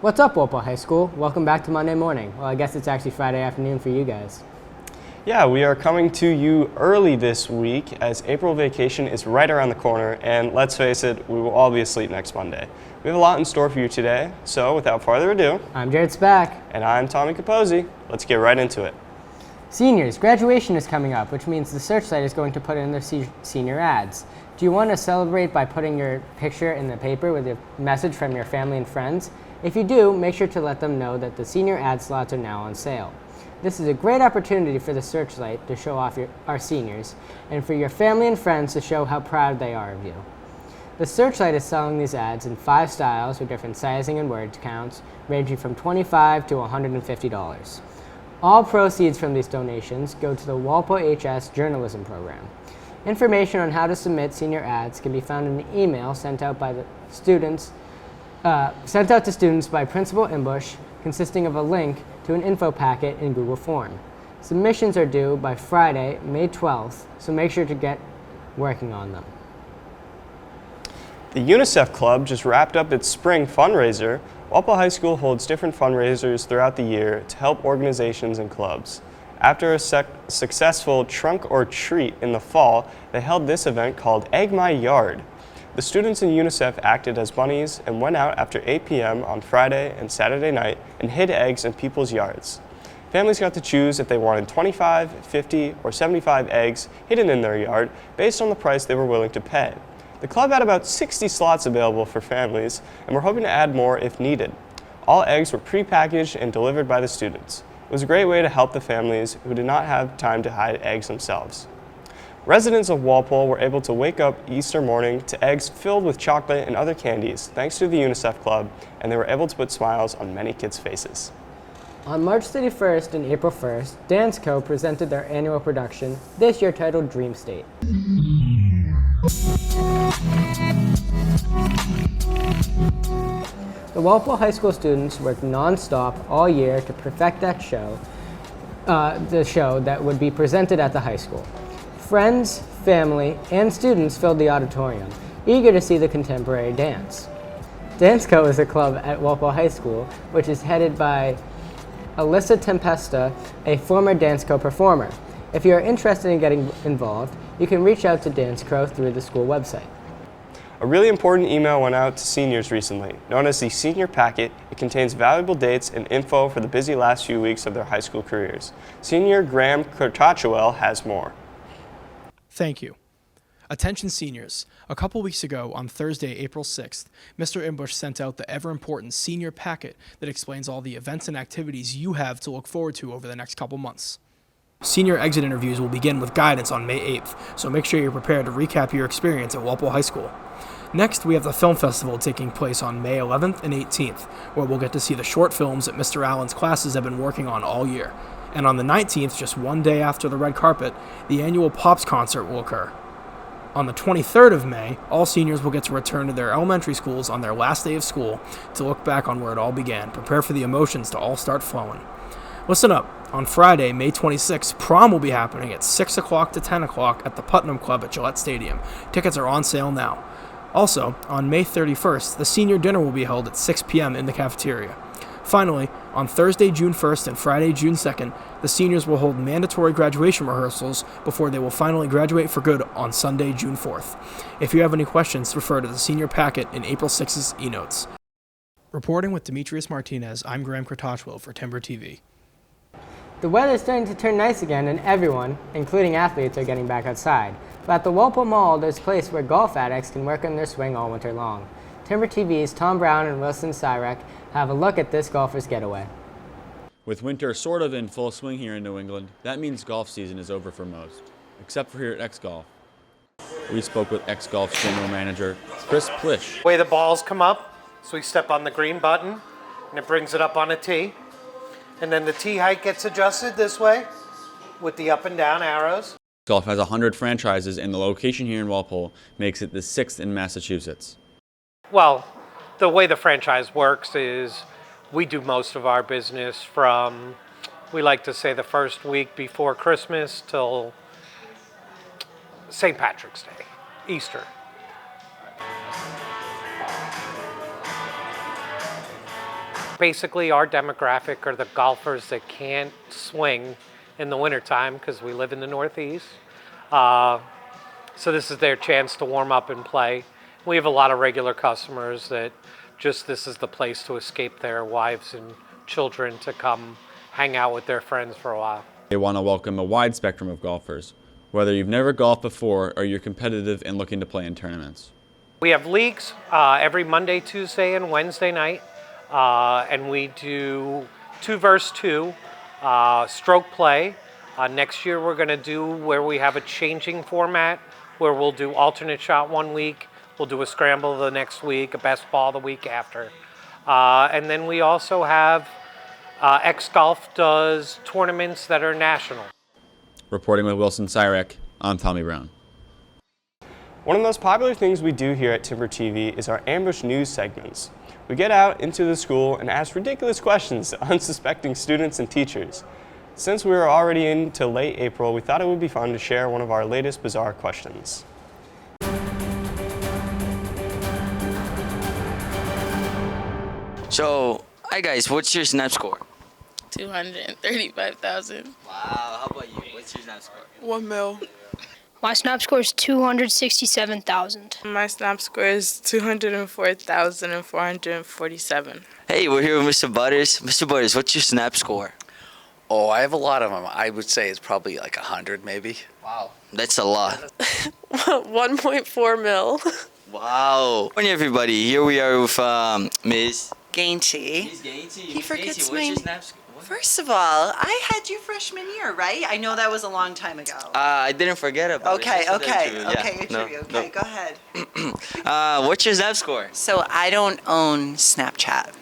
What's up, Walpole High School? Welcome back to Monday morning. Well, I guess it's actually Friday afternoon for you guys. Yeah, we are coming to you early this week as April vacation is right around the corner, and let's face it, we will all be asleep next Monday. We have a lot in store for you today, so without further ado, I'm Jared Spack. And I'm Tommy Capozzi. Let's get right into it. Seniors, graduation is coming up, which means the Searchlight is going to put in their senior ads. Do you want to celebrate by putting your picture in the paper with a message from your family and friends? If you do, make sure to let them know that the senior ad slots are now on sale. This is a great opportunity for the Searchlight to show off our seniors, and for your family and friends to show how proud they are of you. The Searchlight is selling these ads in 5 styles with different sizing and word counts, ranging from $25 to $150. All proceeds from these donations go to the Walpole HS Journalism Program. Information on how to submit senior ads can be found in an email sent out to students by Principal Imbush, consisting of a link to an info packet in Google Form. Submissions are due by Friday, May 12th, so make sure to get working on them. The UNICEF Club just wrapped up its spring fundraiser. Walpole High School holds different fundraisers throughout the year to help organizations and clubs. After a successful trunk or treat in the fall, they held this event called Egg My Yard. The students in UNICEF acted as bunnies and went out after 8 p.m. on Friday and Saturday night and hid eggs in people's yards. Families got to choose if they wanted 25, 50, or 75 eggs hidden in their yard based on the price they were willing to pay. The club had about 60 slots available for families, and we're hoping to add more if needed. All eggs were pre-packaged and delivered by the students. It was a great way to help the families who did not have time to hide eggs themselves. Residents of Walpole were able to wake up Easter morning to eggs filled with chocolate and other candies thanks to the UNICEF Club, and they were able to put smiles on many kids' faces. On March 31st and April 1st, Dance Co. presented their annual production, this year titled Dream State. The Walpole High School students worked non-stop all year to perfect that show, the show that would be presented at the high school. Friends, family, and students filled the auditorium, eager to see the contemporary dance. Dance Co. is a club at Walpole High School, which is headed by Alyssa Tempesta, a former Dance Co. performer. If you are interested in getting involved, you can reach out to Dance Co. through the school website. A really important email went out to seniors recently, known as the Senior Packet. It contains valuable dates and info for the busy last few weeks of their high school careers. Senior Graham Kurtachwell has more. Thank you. Attention seniors. A couple weeks ago, on Thursday, April 6th, Mr. Imbush sent out the ever-important Senior Packet that explains all the events and activities you have to look forward to over the next couple months. Senior exit interviews will begin with guidance on May 8th, so make sure you're prepared to recap your experience at Walpole High School. Next, we have the Film Festival taking place on May 11th and 18th, where we'll get to see the short films that Mr. Allen's classes have been working on all year. And on the 19th, just one day after the red carpet, the annual Pops concert will occur. On the 23rd of May, all seniors will get to return to their elementary schools on their last day of school to look back on where it all began, prepare for the emotions to all start flowing. Listen up. On Friday, May 26th, prom will be happening at 6 o'clock to 10 o'clock at the Putnam Club at Gillette Stadium. Tickets are on sale now. Also, on May 31st, the senior dinner will be held at 6 p.m. in the cafeteria. Finally, on Thursday, June 1st and Friday, June 2nd, the seniors will hold mandatory graduation rehearsals before they will finally graduate for good on Sunday, June 4th. If you have any questions, refer to the Senior Packet in April 6th's e-notes. Reporting with Demetrius Martinez, I'm Graham Kurtachwell for Timber TV. The weather is starting to turn nice again, and everyone, including athletes, are getting back outside. But at the Walpole Mall, there's a place where golf addicts can work on their swing all winter long. Timber TV's Tom Brown and Wilson Syrek have a look at this golfer's getaway. With winter sort of in full swing here in New England, that means golf season is over for most, except for here at X Golf. We spoke with X Golf's general manager, Chris Plish. The way the balls come up, so we step on the green button, and it brings it up on a tee. And then the tee height gets adjusted this way with the up and down arrows. Golf has 100 franchises, and the location here in Walpole makes it the 6th in Massachusetts. Well, the way the franchise works is we do most of our business from, we like to say, the first week before Christmas till St. Patrick's Day, Easter. Basically, our demographic are the golfers that can't swing in the wintertime because we live in the Northeast. So this is their chance to warm up and play. We have a lot of regular customers that just this is the place to escape their wives and children to come hang out with their friends for a while. They want to welcome a wide spectrum of golfers, whether you've never golfed before or you're competitive and looking to play in tournaments. We have leagues every Monday, Tuesday, and Wednesday night, and we do 2 versus 2 stroke play. Next year we're going to do where we have a changing format, where we'll do alternate shot one week, we'll do a scramble the next week, a best ball the week after. And then we also have X Golf does tournaments that are national. Reporting with Wilson Cyrek, I'm Tommy Brown. One of the most popular things we do here at Timber TV is our ambush news segments. We get out into the school and ask ridiculous questions to unsuspecting students and teachers. Since we were already into late April, we thought it would be fun to share one of our latest bizarre questions. So, hi guys, what's your snap score? 235,000. Wow, how about you? What's your snap score? 1 mil. My snap score is 267,000. My snap score is 204,447. Hey, we're here with Mr. Butters. Mr. Butters, what's your snap score? Oh, I have a lot of them. I would say it's probably like 100 maybe. Wow, that's a lot. 1.4 mil. Wow. Morning, everybody. Here we are with Ms. Gainty. Ms. Gainty. He forgets Gainty, my- what's your snap score? What? First of all, I had you freshman year, right? I know that was a long time ago. I didn't forget about Okay, it. Just okay, true. okay, Yeah, you're no, true. Okay, go ahead. no. What's your snap score? So I don't own Snapchat.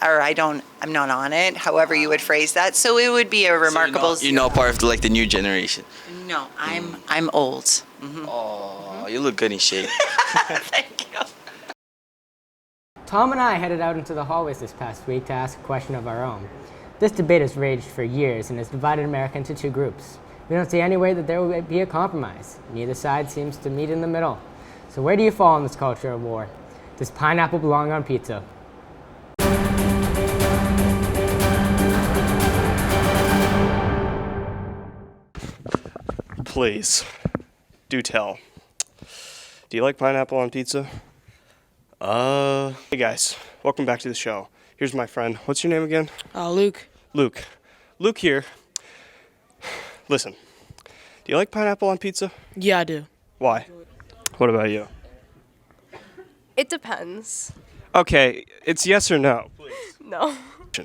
Or I'm not on it, however you would phrase that. So it would be a remarkable. So you're not part of the new generation. No, I'm old. Mm-hmm. Oh, you look good in shape. Thank you. Tom and I headed out into the hallways this past week to ask a question of our own. This debate has raged for years and has divided America into 2 groups. We don't see any way that there will be a compromise. Neither side seems to meet in the middle. So where do you fall in this culture of war? Does pineapple belong on pizza? Please, do tell. Do you like pineapple on pizza? Hey guys, welcome back to the show. Here's my friend. What's your name again? Luke. Luke. Luke here. Listen, do you like pineapple on pizza? Yeah, I do. Why? What about you? It depends. Okay, it's yes or no. No. Do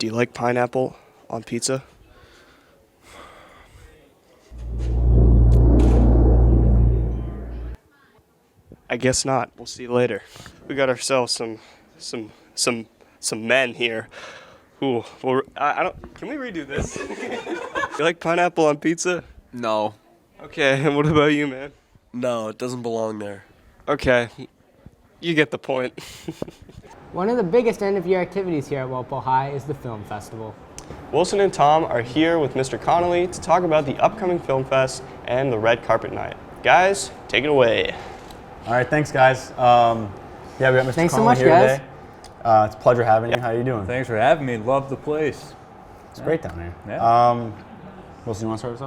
you like pineapple on pizza? I guess not. We'll see you later. We got ourselves some men here. Who? I don't. Can we redo this? You like pineapple on pizza? No. Okay. And what about you, man? No, it doesn't belong there. Okay. You get the point. One of the biggest end-of-year activities here at Walpole High is the Film Festival. Wilson and Tom are here with Mr. Connolly to talk about the upcoming Film Fest and the Red Carpet Night. Guys, take it away. All right, thanks, guys. Yeah, we got Mr. Thanks so Connolly much, here guys. today. It's a pleasure having you. How are you doing? Thanks for having me. Love the place. It's great down here. Yeah. Wilson, you want to start us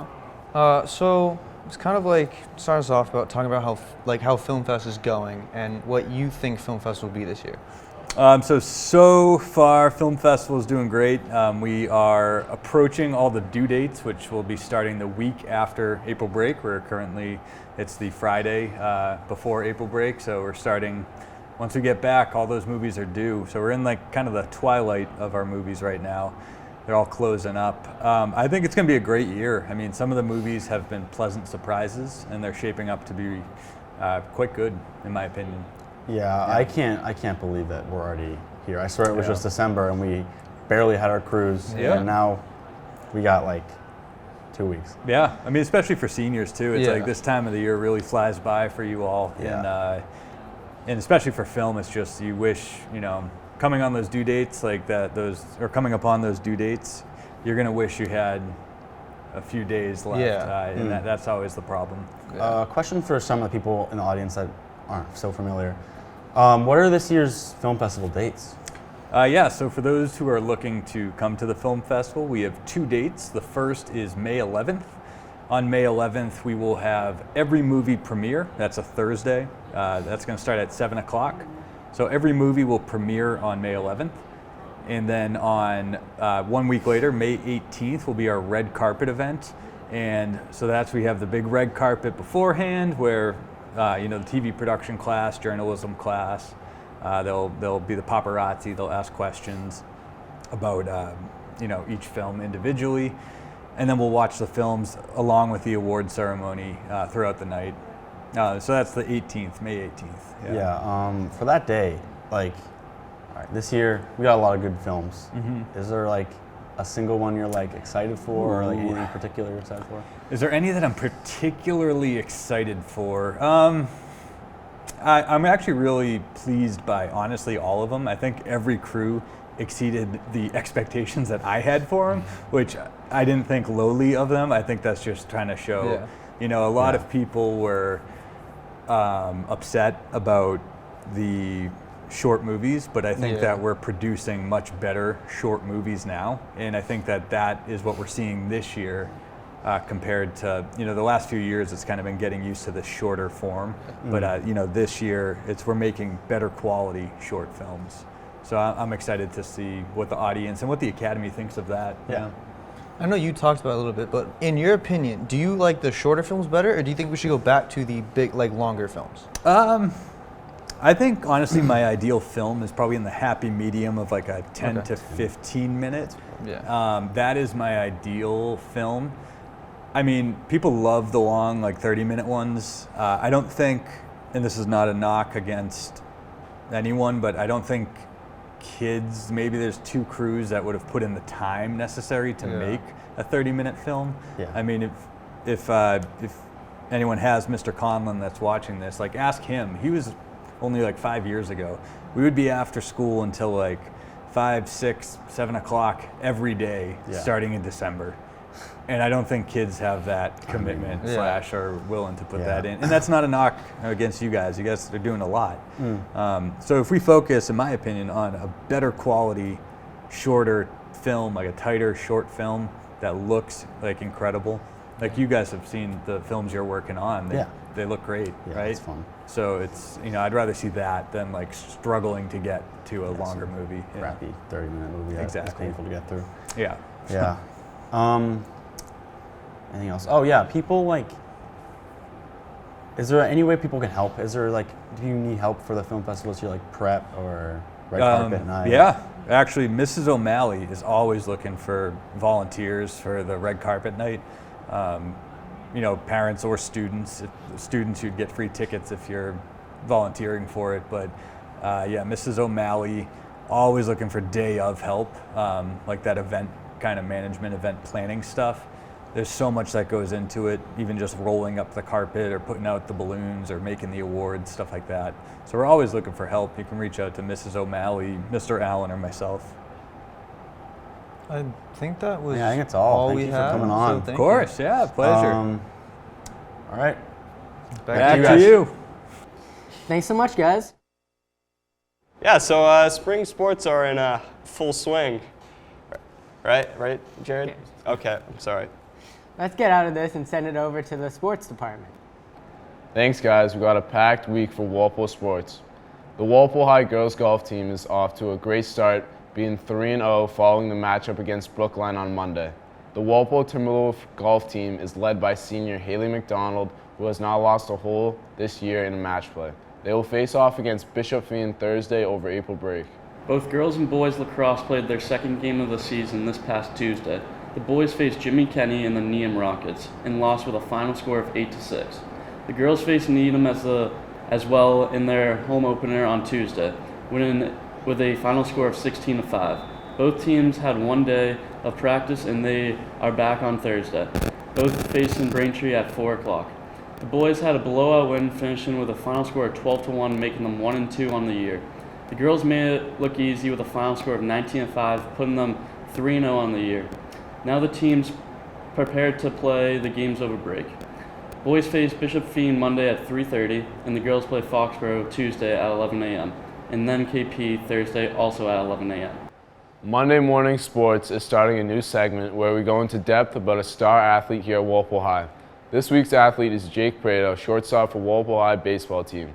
off? So it's kind of like start us off about talking about how Film Fest is going and what you think Film Fest will be this year. So far, Film Festival is doing great. We are approaching all the due dates, which will be starting the week after April break. It's the Friday before April break, so we're starting, once we get back, all those movies are due. So we're in like kind of the twilight of our movies right now. They're all closing up. I think it's going to be a great year. I mean, some of the movies have been pleasant surprises, and they're shaping up to be quite good, in my opinion. Yeah, I can't believe that we're already here. I swear it was just December and we barely had our cruise, and now we got like 2 weeks. Yeah, I mean, especially for seniors too. It's like this time of the year really flies by for you all, and especially for film, it's just you wish, coming on those due dates like that, coming upon those due dates, you're gonna wish you had a few days left, and that's always the problem. Question for some of the people in the audience that aren't so familiar. What are this year's film festival dates? Yeah, so for those who are looking to come to the film festival, we have 2 dates. The first is May 11th. On May 11th, we will have every movie premiere. That's a Thursday. That's going to start at 7 o'clock. So every movie will premiere on May 11th. And then on 1 week later, May 18th, will be our red carpet event. And so we have the big red carpet beforehand where, the TV production class, journalism class, they'll be the paparazzi, they'll ask questions about, each film individually. And then we'll watch the films along with the award ceremony throughout the night. So that's the 18th, May 18th. Yeah, for that day, all right, this year we got a lot of good films. Mm-hmm. Is there a single one you're excited for, or anything particular you're excited for? Is there any that I'm particularly excited for? I'm actually really pleased by, honestly, all of them. I think every crew exceeded the expectations that I had for them, which I didn't think lowly of them. I think that's just trying to show, a lot of people were upset about the short movies, but I think that we're producing much better short movies now, and I think that is what we're seeing this year compared to the last few years. It's kind of been getting used to the shorter form, but this year we're making better quality short films. So I'm excited to see what the audience and what the Academy thinks of that. Yeah. I know you talked about it a little bit, but in your opinion, do you like the shorter films better, or do you think we should go back to the big, longer films? I think, honestly, my ideal film is probably in the happy medium of a 10 to 15 minute. Yeah. That is my ideal film. I mean, people love the long, 30-minute ones. I don't think, and this is not a knock against anyone, but I don't think kids, maybe there's 2 crews that would have put in the time necessary to make a 30-minute film. Yeah. I mean, if anyone has Mr. Conlon that's watching this, ask him. He was only 5 years ago. We would be after school until 5, 6, 7 o'clock every day starting in December. And I don't think kids have that commitment / are willing to put that in. And that's not a knock against you guys. You guys are doing a lot. So if we focus, in my opinion, on a better quality, shorter film, a tighter short film that looks incredible. You guys have seen the films you're working on. They look great, right? It's fun. So it's, I'd rather see that than struggling to get to a longer movie. Crappy 30-minute movie. That's painful to get through. Yeah. Yeah. Anything else? Oh yeah, people is there any way people can help? Is there do you need help for the film festivals? You prep or red carpet night? Yeah, actually, Mrs. O'Malley is always looking for volunteers for the red carpet night. Parents or students. Students, you'd get free tickets if you're volunteering for it. But Mrs. O'Malley always looking for day of help, that event kind of management, event planning stuff. There's so much that goes into it, even just rolling up the carpet or putting out the balloons or making the awards, stuff like that. So we're always looking for help. You can reach out to Mrs. O'Malley, Mr. Allen, or myself. I think that was I think it's all. Thank we you have. for coming on. So Of course, yeah, pleasure. All right. Back to you. Thanks so much, guys. Yeah, so spring sports are in full swing. Right, Jared? Okay, I'm sorry. Let's get out of this and send it over to the sports department. Thanks, guys. We got a packed week for Walpole sports. The Walpole High girls golf team is off to a great start, being 3-0 following the matchup against Brookline on Monday. The Walpole Timberwolf golf team is led by senior Haley McDonald, who has not lost a hole this year in a match play. They will face off against Bishop Fien Thursday over April break. Both girls and boys lacrosse played their second game of the season this past Tuesday. The boys faced Jimmy Kenny and the Needham Rockets and lost with a final score of 8-6. The girls faced Needham as well in their home opener on Tuesday, winning with a final score of 16-5. Both teams had one day of practice and they are back on Thursday. Both faced in Braintree at 4 o'clock. The boys had a blowout win, finishing with a final score of 12-1, making them 1-2 on the year. The girls made it look easy with a final score of 19-5, putting them 3-0 on the year. Now the teams prepared to play the games over break. Boys face Bishop Fien Monday at 3:30, and the girls play Foxborough Tuesday at 11 a.m. and then KP Thursday also at 11 a.m. Monday Morning Sports is starting a new segment where we go into depth about a star athlete here at Walpole High. This week's athlete is Jake Prado, shortstop for Walpole High baseball team.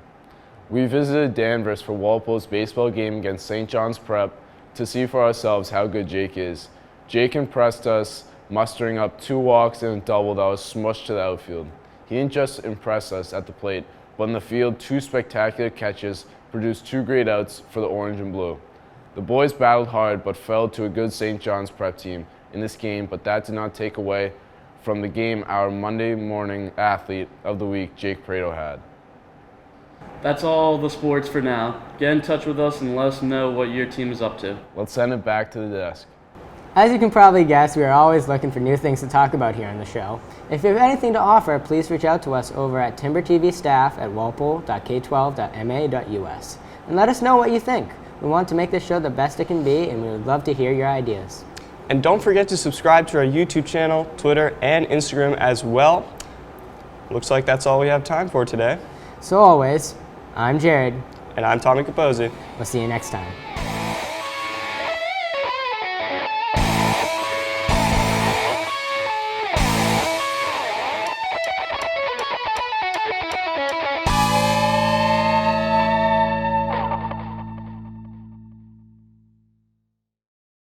We visited Danvers for Walpole's baseball game against St. John's Prep to see for ourselves how good Jake is. Jake impressed us, mustering up 2 walks and a double that was smushed to the outfield. He didn't just impress us at the plate, but in the field, 2 spectacular catches produced 2 great outs for the orange and blue. The boys battled hard but fell to a good St. John's Prep team in this game, but that did not take away from the game our Monday morning athlete of the week, Jake Prado, had. That's all the sports for now. Get in touch with us and let us know what your team is up to. Let's send it back to the desk. As you can probably guess, we are always looking for new things to talk about here on the show. If you have anything to offer, please reach out to us over at timbertvstaff@walpole.k12.ma.us and let us know what you think. We want to make this show the best it can be, and we would love to hear your ideas. And don't forget to subscribe to our YouTube channel, Twitter, and Instagram as well. Looks like that's all we have time for today. So always, I'm Jared. And I'm Tommy Capozzi. We'll see you next time.